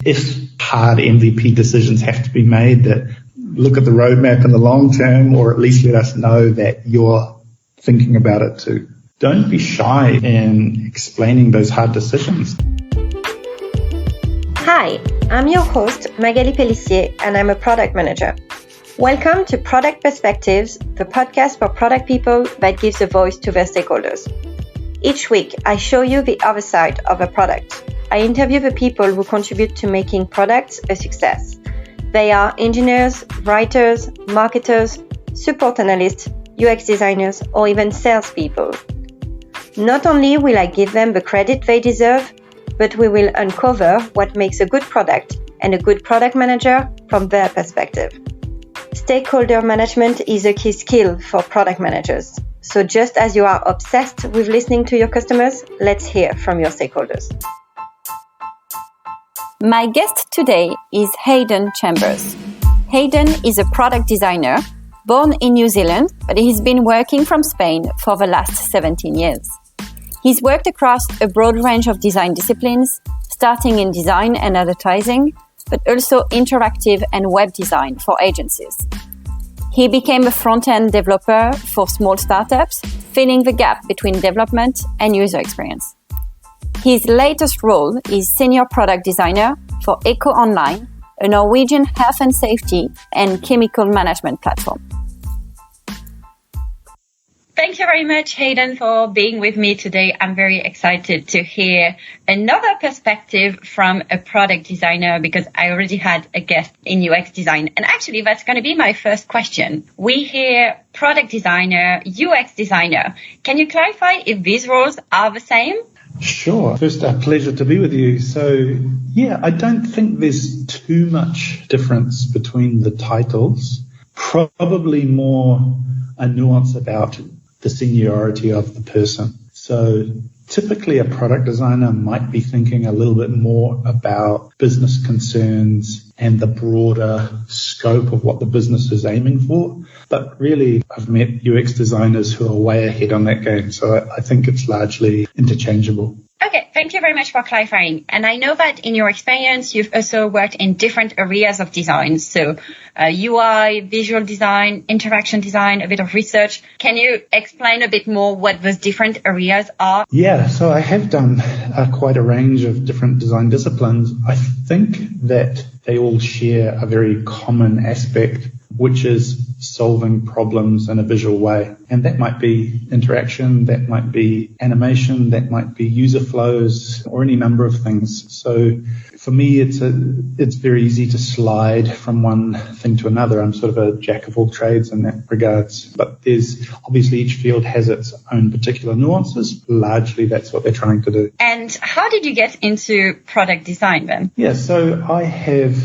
if hard MVP decisions have to be made, that look at the roadmap in the long term, or at least let us know that you're thinking about it too. Don't be shy in explaining those hard decisions. Hi, I'm your host, Magali Pellissier, and I'm a product manager. Welcome to Product Perspectives, the podcast for product people that gives a voice to their stakeholders. Each week, I show you the other side of a product. I interview the people who contribute to making products a success. They are engineers, writers, marketers, support analysts, UX designers, or even salespeople. Not only will I give them the credit they deserve, but we will uncover what makes a good product and a good product manager from their perspective. Stakeholder management is a key skill for product managers. So just as you are obsessed with listening to your customers, let's hear from your stakeholders. My guest today is Hayden Chambers. Hayden is a product designer born in New Zealand, but he's been working from Spain for the last 17 years. He's worked across a broad range of design disciplines, starting in design and advertising, but also interactive and web design for agencies. He became a front-end developer for small startups, filling the gap between development and user experience. His latest role is senior product designer for EcoOnline, a Norwegian health and safety and chemical management platform. Thank you very much, Hayden, for being with me today. I'm very excited to hear another perspective from a product designer, because I already had a guest in UX design. And actually, that's going to be my first question. We hear product designer, UX designer. Can you clarify if these roles are the same? Sure. First, a pleasure to be with you. So, I don't think there's too much difference between the titles. Probably more a nuance about the seniority of the person. So typically a product designer might be thinking a little bit more about business concerns and the broader scope of what the business is aiming for. But really, I've met UX designers who are way ahead on that game. So I think it's largely interchangeable. Okay, thank you very much for clarifying. And I know that in your experience, you've also worked in different areas of design. So UI, visual design, interaction design, a bit of research. Can you explain a bit more what those different areas are? Yeah, so I have done quite a range of different design disciplines. I think that they all share a very common aspect, which is solving problems in a visual way. And that might be interaction, that might be animation, that might be user flows, or any number of things. So for me, it's very easy to slide from one thing to another. I'm sort of a jack of all trades in that regards. But there's obviously each field has its own particular nuances. Largely, that's what they're trying to do. And how did you get into product design then? Yeah, so I have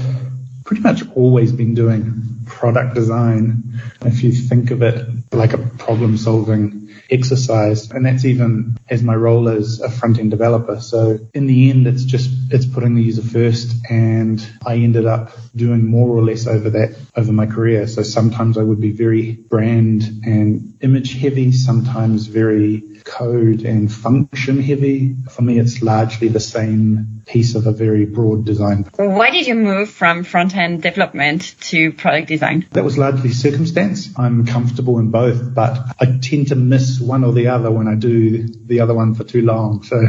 pretty much always been doing product design, if you think of it like a problem-solving exercise, and that's even as my role as a front-end developer. So in the end, it's putting the user first, and I ended up doing more or less over my career. So sometimes I would be very brand and image heavy, sometimes very code and function heavy. For me, it's largely the same piece of a very broad design. Why did you move from front-end development to product design? That was largely circumstance. I'm comfortable in both, but I tend to miss one or the other when I do the other one for too long. So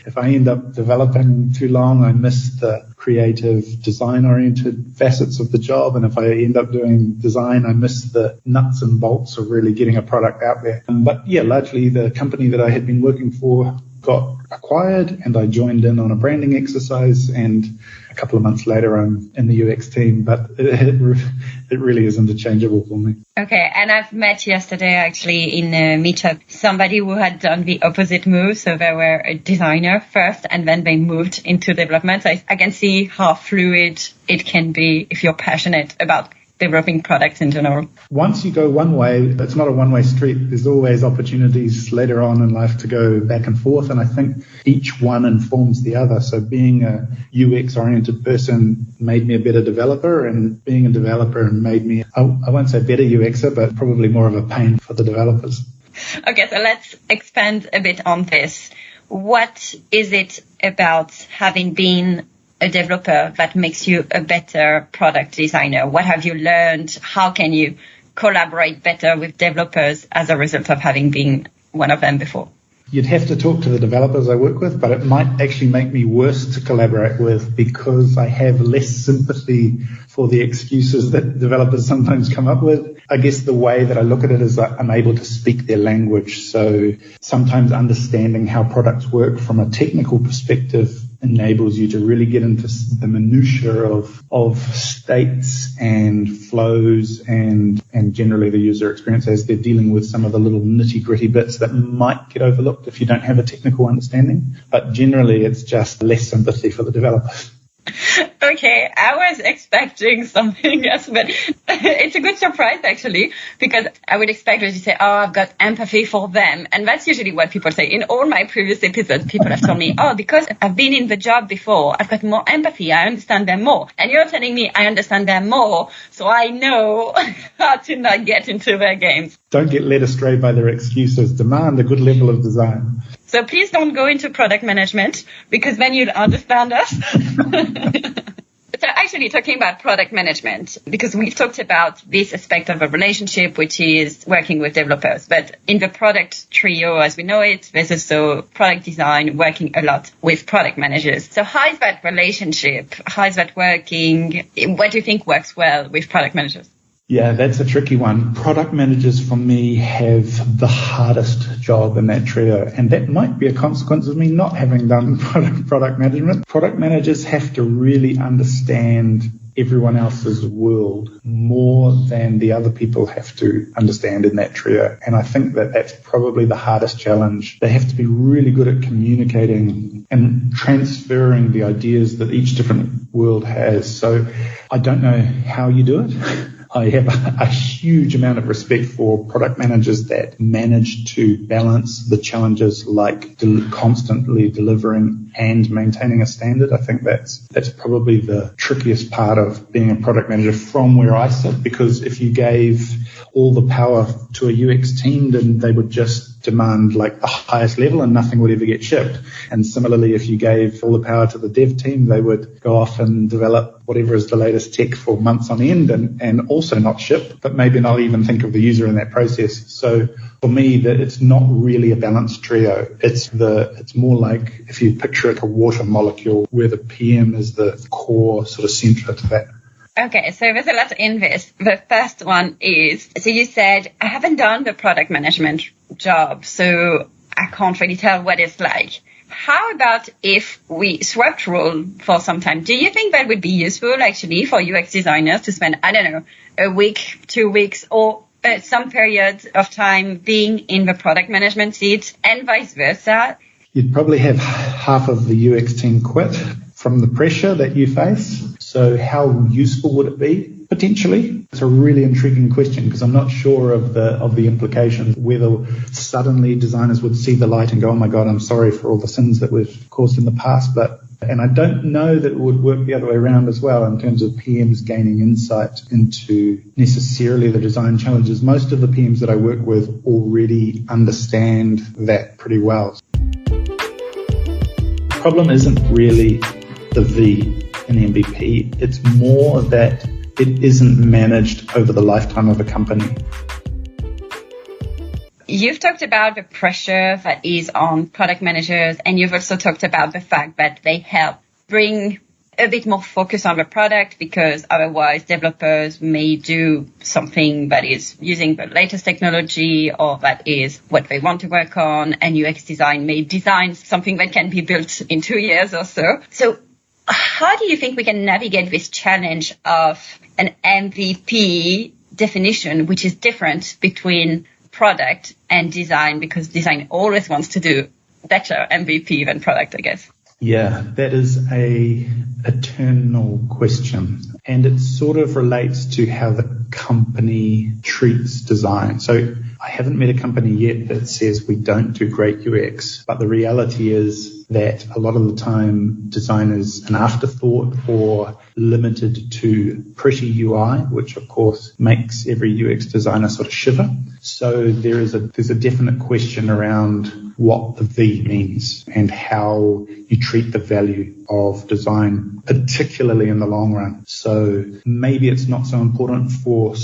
if I end up developing too long, I miss the creative design-oriented facets of the job. And if I end up doing design, I miss the nuts and bolts of really getting a product out there. But largely the company that I had been working for got acquired, and I joined in on a branding exercise, and a couple of months later I'm in the UX team, but it really is interchangeable for me. Okay, and I've met yesterday actually in a meetup somebody who had done the opposite move, so they were a designer first and then they moved into development. So I can see how fluid it can be if you're passionate about developing products in general. Once you go one way, it's not a one-way street. There's always opportunities later on in life to go back and forth, and I think each one informs the other. So being a UX-oriented person made me a better developer, and being a developer made me, I won't say better UXer, but probably more of a pain for the developers. Okay, so let's expand a bit on this. What is it about having been a developer that makes you a better product designer? What have you learned? How can you collaborate better with developers as a result of having been one of them before? You'd have to talk to the developers I work with, but it might actually make me worse to collaborate with because I have less sympathy for the excuses that developers sometimes come up with. I guess the way that I look at it is that I'm able to speak their language. So sometimes understanding how products work from a technical perspective enables you to really get into the minutiae of states and flows and generally the user experience as they're dealing with some of the little nitty-gritty bits that might get overlooked if you don't have a technical understanding. But generally, it's just less sympathy for the developers. Okay, I was expecting something else, but it's a good surprise actually, because I would expect you to say, oh, I've got empathy for them. And that's usually what people say. In all my previous episodes, people have told me, oh, because I've been in the job before, I've got more empathy. I understand them more. And you're telling me I understand them more, so I know how to not get into their games. Don't get led astray by their excuses. Demand a good level of design. So please don't go into product management because then you'll understand us. So actually talking about product management, because we've talked about this aspect of a relationship, which is working with developers. But in the product trio, as we know it, there's also product design working a lot with product managers. So how is that relationship? How is that working? What do you think works well with product managers? Yeah, that's a tricky one. Product managers for me have the hardest job in that trio, and that might be a consequence of me not having done product management. Product managers have to really understand everyone else's world more than the other people have to understand in that trio. And I think that that's probably the hardest challenge. They have to be really good at communicating and transferring the ideas that each different world has. So I don't know how you do it. I have a huge amount of respect for product managers that manage to balance the challenges like constantly delivering and maintaining a standard. I think that's probably the trickiest part of being a product manager from where I sit, because if you gave all the power to a UX team, then they would just demand like the highest level and nothing would ever get shipped. And similarly, if you gave all the power to the dev team, they would go off and develop whatever is the latest tech for months on end and also not ship, but maybe not even think of the user in that process. So for me, that it's not really a balanced trio. It's more like if you picture it a water molecule where the PM is the core sort of center to that. Okay, so there's a lot in this. The first one is, so you said, I haven't done the product management job, so I can't really tell what it's like. How about if we swapped role for some time? Do you think that would be useful actually for UX designers to spend, I don't know, a week, 2 weeks, or some period of time being in the product management seat and vice versa? You'd probably have half of the UX team quit from the pressure that you face. So how useful would it be? Potentially. It's a really intriguing question because I'm not sure of the implications, whether suddenly designers would see the light and go, oh my God, I'm sorry for all the sins that we've caused in the past. And I don't know that it would work the other way around as well in terms of PMs gaining insight into necessarily the design challenges. Most of the PMs that I work with already understand that pretty well. The problem isn't really the V in MVP. It's more that it isn't managed over the lifetime of a company. You've talked about the pressure that is on product managers, and you've also talked about the fact that they help bring a bit more focus on the product, because otherwise developers may do something that is using the latest technology or that is what they want to work on, and UX design may design something that can be built in 2 years or so. So how do you think we can navigate this challenge of an MVP definition, which is different between product and design, because design always wants to do better MVP than product, I guess? Yeah, that is a eternal question. And it sort of relates to how the company treats design. So I haven't met a company yet that says we don't do great UX, but the reality is that a lot of the time design is an afterthought or limited to pretty UI, which of course makes every UX designer sort of shiver. So there's a definite question around what the V means and how you treat the value of design, particularly in the long run. So maybe it's not so important for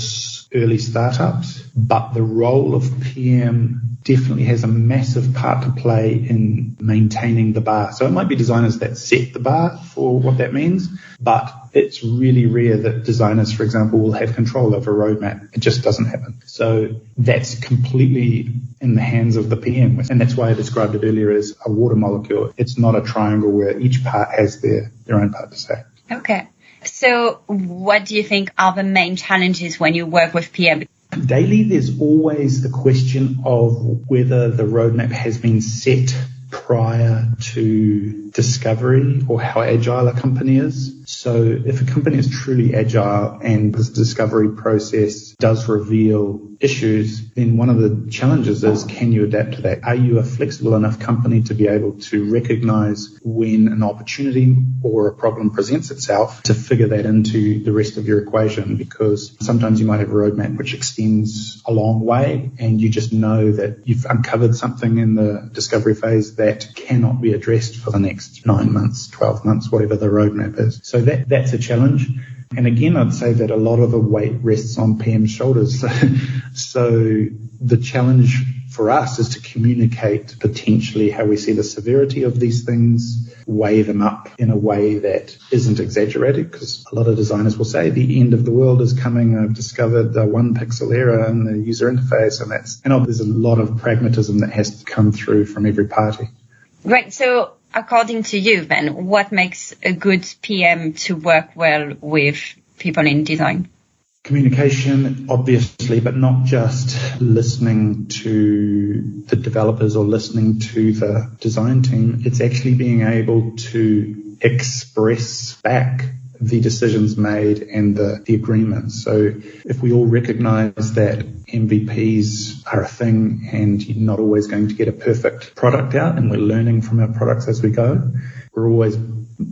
early startups, but the role of PM definitely has a massive part to play in maintaining the bar. So it might be designers that set the bar for what that means, but it's really rare that designers, for example, will have control over a roadmap. It just doesn't happen. So that's completely in the hands of the PM. And that's why I described it earlier as a water molecule. It's not a triangle where each part has their own part to say. Okay. So what do you think are the main challenges when you work with PM? Daily, there's always the question of whether the roadmap has been set prior to discovery or how agile a company is. So if a company is truly agile and this discovery process does reveal issues, then one of the challenges is, can you adapt to that? Are you a flexible enough company to be able to recognize when an opportunity or a problem presents itself to figure that into the rest of your equation? Because sometimes you might have a roadmap which extends a long way and you just know that you've uncovered something in the discovery phase that cannot be addressed for the next 9 months, 12 months, whatever the roadmap is. So that's a challenge. And again, I'd say that a lot of the weight rests on PM's shoulders. So the challenge for us is to communicate potentially how we see the severity of these things, weigh them up in a way that isn't exaggerated, because a lot of designers will say the end of the world is coming. I've discovered the 1 pixel error in the user interface, and there's a lot of pragmatism that has to come through from every party. Right. So according to you, then, what makes a good PM to work well with people in design? Communication, obviously, but not just listening to the developers or listening to the design team. It's actually being able to express back the decisions made and the agreements. So if we all recognize that MVPs are a thing and you're not always going to get a perfect product out, and we're learning from our products as we go, we're always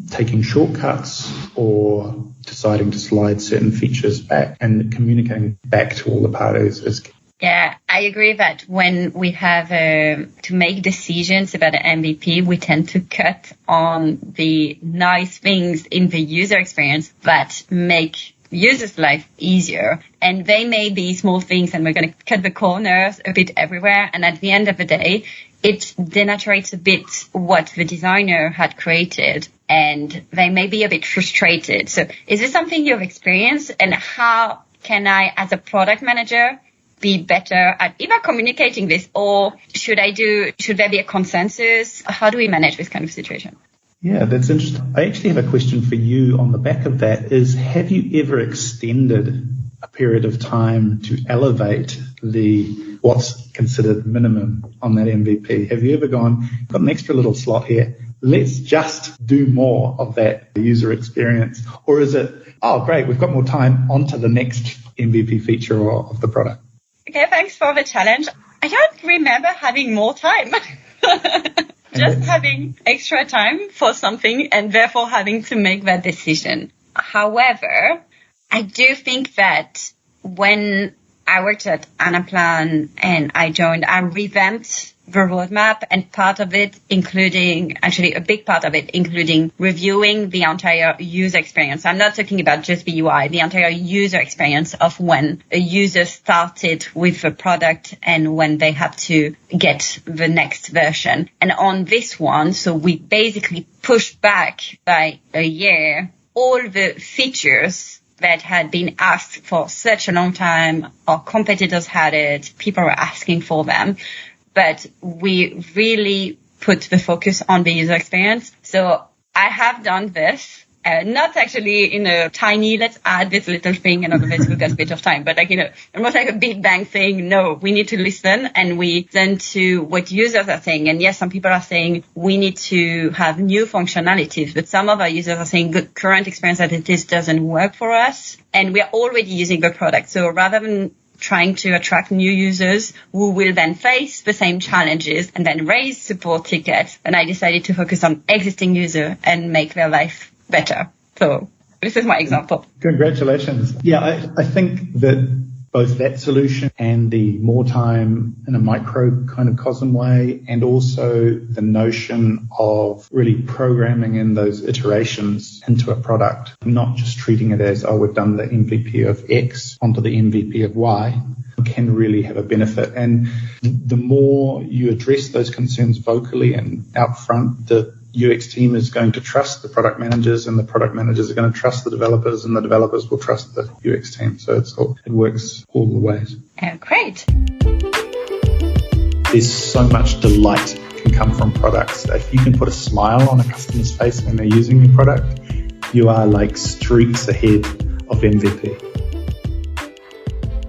taking shortcuts or deciding to slide certain features back, and communicating back to all the parties is key. Yeah, I agree that when we have to make decisions about an MVP, we tend to cut on the nice things in the user experience that make users' life easier. And they may be small things, and we're going to cut the corners a bit everywhere. And at the end of the day, it denaturates a bit what the designer had created, and they may be a bit frustrated. So is this something you've experienced? And how can I, as a product manager, be better at either communicating this, or should there be a consensus? How do we manage this kind of situation? Yeah, that's interesting. I actually have a question for you on the back of that is, have you ever extended a period of time to elevate what's considered minimum on that MVP? Have you ever gone, got an extra little slot here, let's just do more of that user experience? Or is it, oh great, we've got more time, on to the next MVP feature of the product? Okay, thanks for the challenge. I don't remember having more time. Just having extra time for something and therefore having to make that decision. However, I do think that when I worked at Anaplan and I revamped the roadmap, and part of it including reviewing the entire user experience. I'm not talking about just the UI, the entire user experience of when a user started with the product and when they have to get the next version. And on this one, so we basically pushed back by a year all the features that had been asked for such a long time. Our competitors had it, people were asking for them. But we really put the focus on the user experience. So I have done this, not actually in a tiny, let's add this little thing and all of this, we've got a bit of time, but almost like a big bang thing. No, we need to listen, and we listen to what users are saying. And yes, some people are saying we need to have new functionalities, but some of our users are saying the current experience that it is doesn't work for us. And we are already using the product. So rather than trying to attract new users who will then face the same challenges and then raise support tickets, and I decided to focus on existing users and make their life better. So this is my example. Congratulations. Yeah, I think that both that solution and the more time in a microcosm way, and also the notion of really programming in those iterations into a product, not just treating it as, oh, we've done the MVP of X onto the MVP of Y, can really have a benefit. And the more you address those concerns vocally and out front, the UX team is going to trust the product managers, and the product managers are going to trust the developers, and the developers will trust the UX team. So it works all the ways. Great. There's so much delight can come from products. If you can put a smile on a customer's face when they're using your product, you are like streaks ahead of MVP.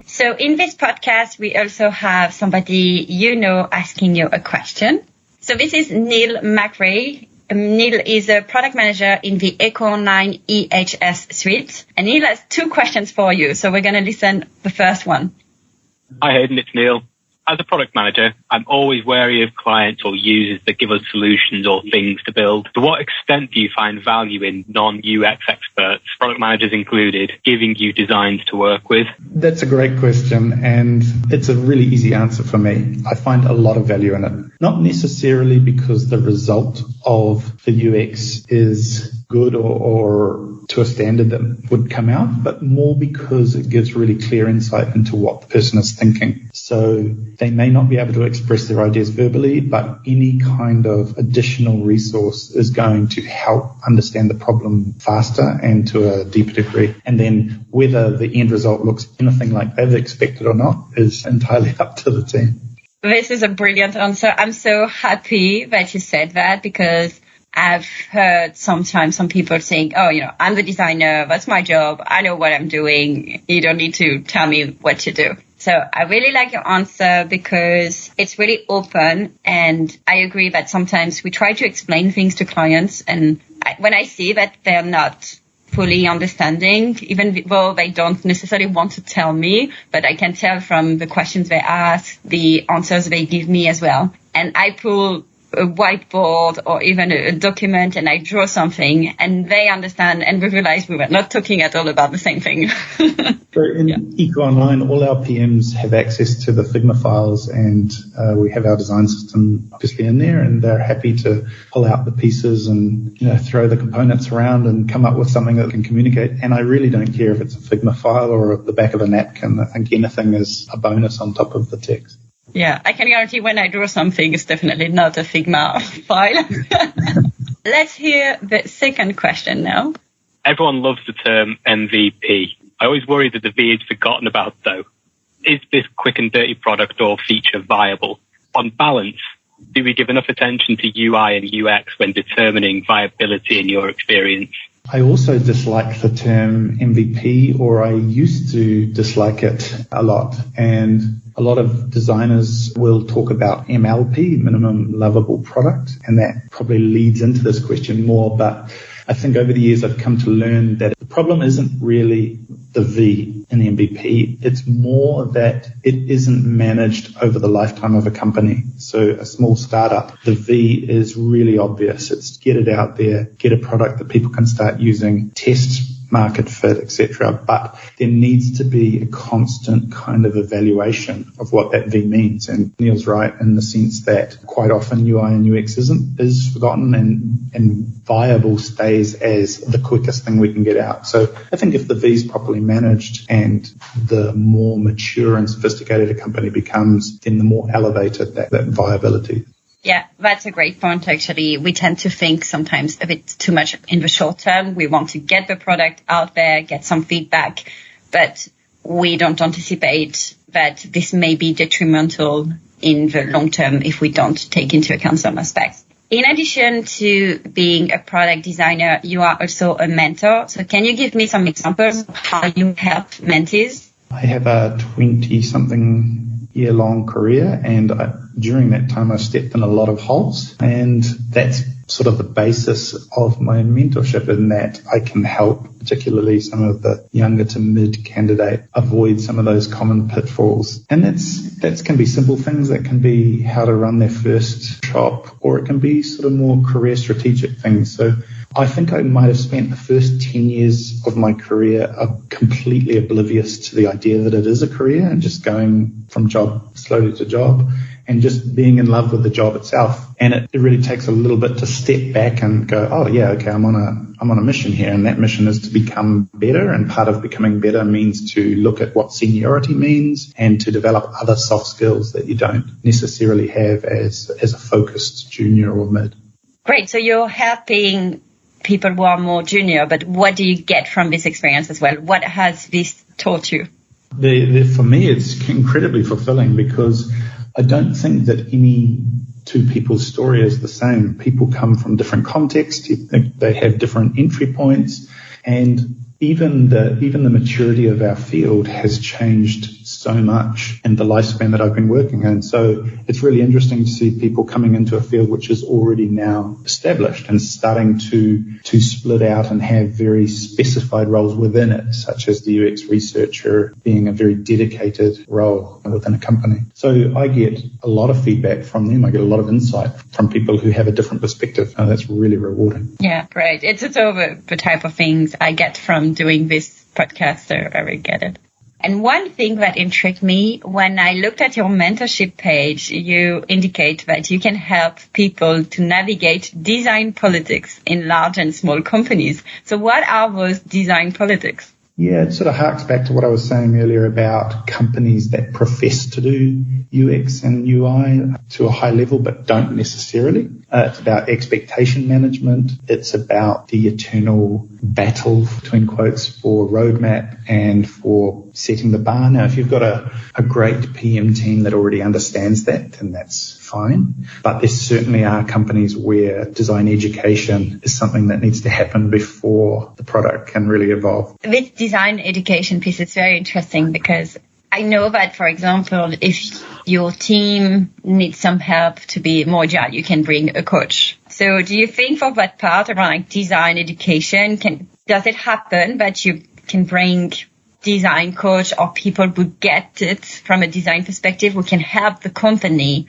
So in this podcast, we also have somebody asking you a question. So this is Neil McRae. Neil is a product manager in the EcoOnline EHS suite. And Neil has 2 questions for you. So we're going to listen the first one. Hi, Hayden. It's Neil. As a product manager, I'm always wary of clients or users that give us solutions or things to build. To what extent do you find value in non-UX experts, product managers included, giving you designs to work with? That's a great question, and it's a really easy answer for me. I find a lot of value in it. Not necessarily because the result of the UX is good or to a standard that would come out, but more because it gives really clear insight into what the person is thinking. So they may not be able to express their ideas verbally, but any kind of additional resource is going to help understand the problem faster and to a deeper degree. And then whether the end result looks anything like they've expected or not is entirely up to the team. This is a brilliant answer. I'm so happy that you said that, because I've heard sometimes some people saying, oh, I'm the designer. That's my job. I know what I'm doing. You don't need to tell me what to do. So I really like your answer because it's really open. And I agree that sometimes we try to explain things to clients. And when I see that they're not fully understanding, even though they don't necessarily want to tell me, but I can tell from the questions they ask, the answers they give me as well. And I pull a whiteboard or even a document and I draw something and they understand, and we realize we were not talking at all about the same thing. So in EcoOnline, all our PMs have access to the Figma files, and we have our design system obviously in there, and they're happy to pull out the pieces and throw the components around and come up with something that can communicate. And I really don't care if it's a Figma file or the back of a napkin. I think anything is a bonus on top of the text. Yeah, I can guarantee when I draw something, it's definitely not a Figma file. Let's hear the second question now. Everyone loves the term MVP. I always worry that the V is forgotten about, though. Is this quick and dirty product or feature viable? On balance, do we give enough attention to UI and UX when determining viability in your experience? I also dislike the term MVP, or I used to dislike it a lot. And a lot of designers will talk about MLP, minimum lovable product, and that probably leads into this question more. But I think over the years I've come to learn that the problem isn't really the V in the MVP. It's more that it isn't managed over the lifetime of a company. So a small startup, the V is really obvious. It's get it out there, get a product that people can start using, test market fit, etc. But there needs to be a constant kind of evaluation of what that V means. And Neil's right in the sense that quite often UI and UX is forgotten, and viable stays as the quickest thing we can get out. So I think if the V is properly managed and the more mature and sophisticated a company becomes, then the more elevated that viability. Yeah, that's a great point, actually. We tend to think sometimes a bit too much in the short term. We want to get the product out there, get some feedback, but we don't anticipate that this may be detrimental in the long term if we don't take into account some aspects. In addition to being a product designer, you are also a mentor. So can you give me some examples of how you help mentees? I have a 20-something year-long career, and during that time I stepped in a lot of holes, and that's sort of the basis of my mentorship, in that I can help particularly some of the younger to mid candidate avoid some of those common pitfalls. And that can be simple things. That can be how to run their first shop, or it can be sort of more career strategic things. So I think I might have spent the first 10 years of my career completely oblivious to the idea that it is a career and just going from job slowly to job and just being in love with the job itself. And it really takes a little bit to step back and go, oh yeah, okay, I'm on a mission here, and that mission is to become better, and part of becoming better means to look at what seniority means and to develop other soft skills that you don't necessarily have as a focused junior or mid. Great. So you're helping people who are more junior, but what do you get from this experience as well? What has this taught you? For me, it's incredibly fulfilling because I don't think that any two people's story is the same. People come from different contexts. They have different entry points, and even the maturity of our field has changed so much in the lifespan that I've been working in. So it's really interesting to see people coming into a field which is already now established and starting to split out and have very specified roles within it, such as the UX researcher being a very dedicated role within a company. So I get a lot of feedback from them. I get a lot of insight from people who have a different perspective, and that's really rewarding. Yeah, great. It's over the type of things I get from doing this podcast, so I really get it. And one thing that intrigued me when I looked at your mentorship page, you indicate that you can help people to navigate design politics in large and small companies. So what are those design politics? Yeah, it sort of harks back to what I was saying earlier about companies that profess to do UX and UI to a high level but don't necessarily. It's about expectation management. It's about the eternal battle, between quotes, for roadmap and for setting the bar. Now, if you've got a great PM team that already understands that, then that's fine. But there certainly are companies where design education is something that needs to happen before the product can really evolve. This design education piece is very interesting because I know that, for example, if your team needs some help to be more agile, you can bring a coach. So do you think for that part around like design education, does it happen that you can bring design coach or people who get it from a design perspective who can help the company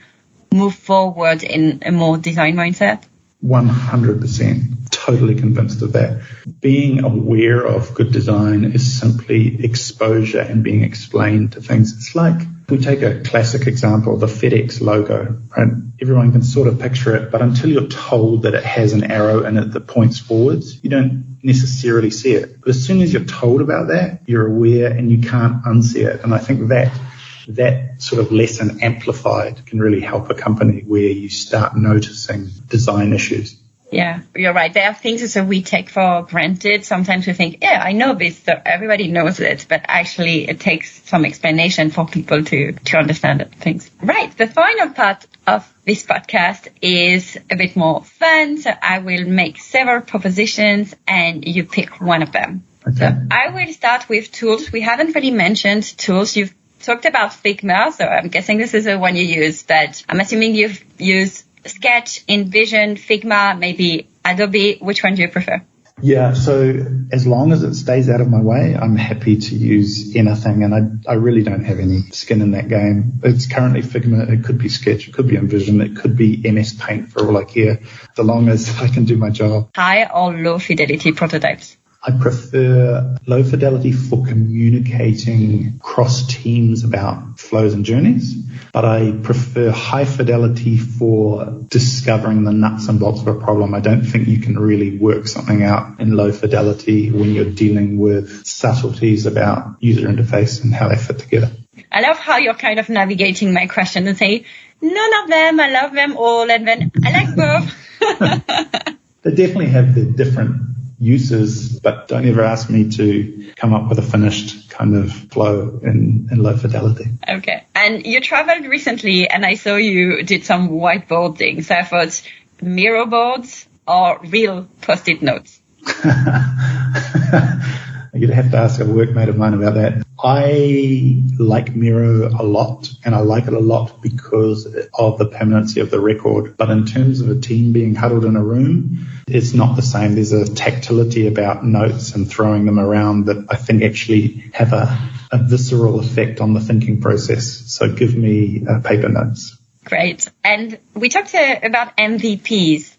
move forward in a more design mindset? 100%. Totally convinced of that. Being aware of good design is simply exposure and being explained to things. It's like, if we take a classic example, the FedEx logo, right? Everyone can sort of picture it, but until you're told that it has an arrow in it that points forwards, you don't necessarily see it. But as soon as you're told about that, you're aware and you can't unsee it. And I think that sort of lesson amplified can really help a company where you start noticing design issues. Yeah, you're right. There are things that we take for granted. Sometimes we think, yeah, I know this, so everybody knows it, but actually it takes some explanation for people to understand things. Right. The final part of this podcast is a bit more fun. So I will make several propositions and you pick one of them. Okay. So I will start with tools. We haven't really mentioned tools. You've talked about Figma, so I'm guessing this is the one you use, but I'm assuming you've used Sketch, InVision, Figma, maybe Adobe. Which one do you prefer? Yeah, so as long as it stays out of my way, I'm happy to use anything, and I really don't have any skin in that game. It's currently Figma, it could be Sketch, it could be InVision, it could be MS Paint for all I care, so long as I can do my job. High or low fidelity prototypes? I prefer low fidelity for communicating cross teams about flows and journeys, but I prefer high fidelity for discovering the nuts and bolts of a problem. I don't think you can really work something out in low fidelity when you're dealing with subtleties about user interface and how they fit together. I love how you're kind of navigating my question and say, none of them, I love them all, and then I like both. They definitely have the different uses, but don't ever ask me to come up with a finished kind of flow in low fidelity. Okay. And you traveled recently and I saw you did some whiteboarding. So I thought Miro boards or real Post-it notes? You'd have to ask a workmate of mine about that. I like Miro a lot, and I like it a lot because of the permanency of the record. But in terms of a team being huddled in a room, it's not the same. There's a tactility about notes and throwing them around that I think actually have a visceral effect on the thinking process. So give me paper notes. Great. And we talked about MVPs.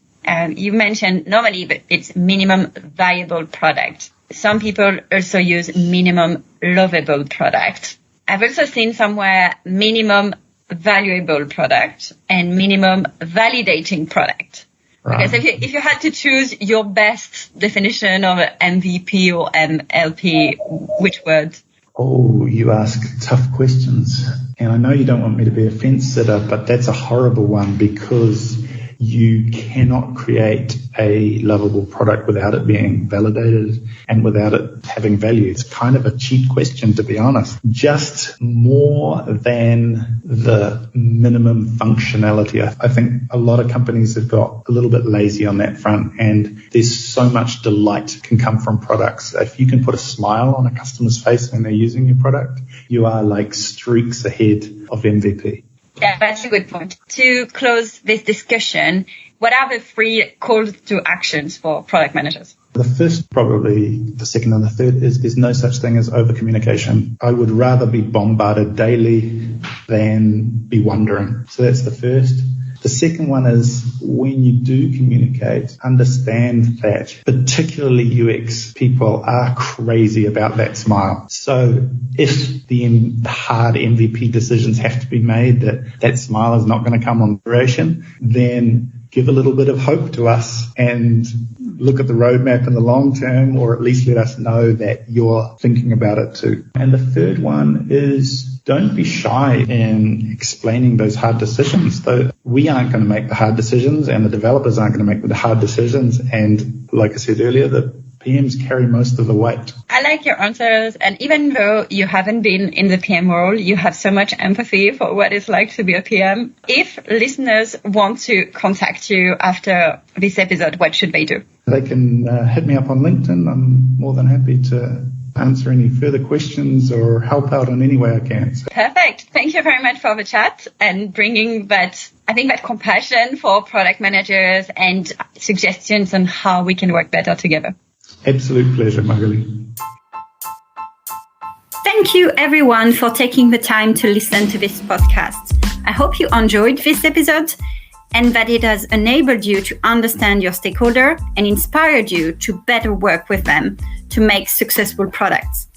You mentioned normally, but it's minimum viable product. Some people also use minimum lovable product. I've also seen somewhere minimum valuable product and minimum validating product. Right. Because if you had to choose your best definition of MVP or MLP, which word? Oh, you ask tough questions. And I know you don't want me to be a fence sitter, but that's a horrible one because you cannot create a lovable product without it being validated and without it having value. It's kind of a cheap question, to be honest. Just more than the minimum functionality. I think a lot of companies have got a little bit lazy on that front, and there's so much delight can come from products. If you can put a smile on a customer's face when they're using your product, you are like streaks ahead of MVP. Yeah, that's a good point. To close this discussion, what are the 3 calls to actions for product managers? The first, probably the second and the third, is there's no such thing as over-communication. I would rather be bombarded daily than be wondering. So that's the first. The second one is when you do communicate, understand that particularly UX people are crazy about that smile. So if the hard MVP decisions have to be made that smile is not going to come on duration, then give a little bit of hope to us and look at the roadmap in the long term, or at least let us know that you're thinking about it too. And the third one is don't be shy in explaining those hard decisions. Though we aren't going to make the hard decisions and the developers aren't going to make the hard decisions. And like I said earlier, the PMs carry most of the weight. I like your answers. And even though you haven't been in the PM role, you have so much empathy for what it's like to be a PM. If listeners want to contact you after this episode, what should they do? They can hit me up on LinkedIn. I'm more than happy to answer any further questions or help out in any way I can. Perfect. Thank you very much for the chat and bringing that compassion for product managers and suggestions on how we can work better together. Absolute pleasure, Magali. Thank you everyone for taking the time to listen to this podcast. I hope you enjoyed this episode and that it has enabled you to understand your stakeholder and inspired you to better work with them to make successful products.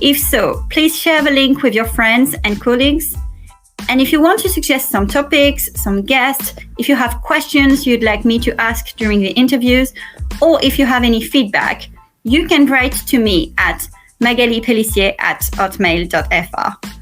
If so, please share the link with your friends and colleagues. And if you want to suggest some topics, some guests, if you have questions you'd like me to ask during the interviews, or if you have any feedback, you can write to me at magalipellissier@hotmail.fr.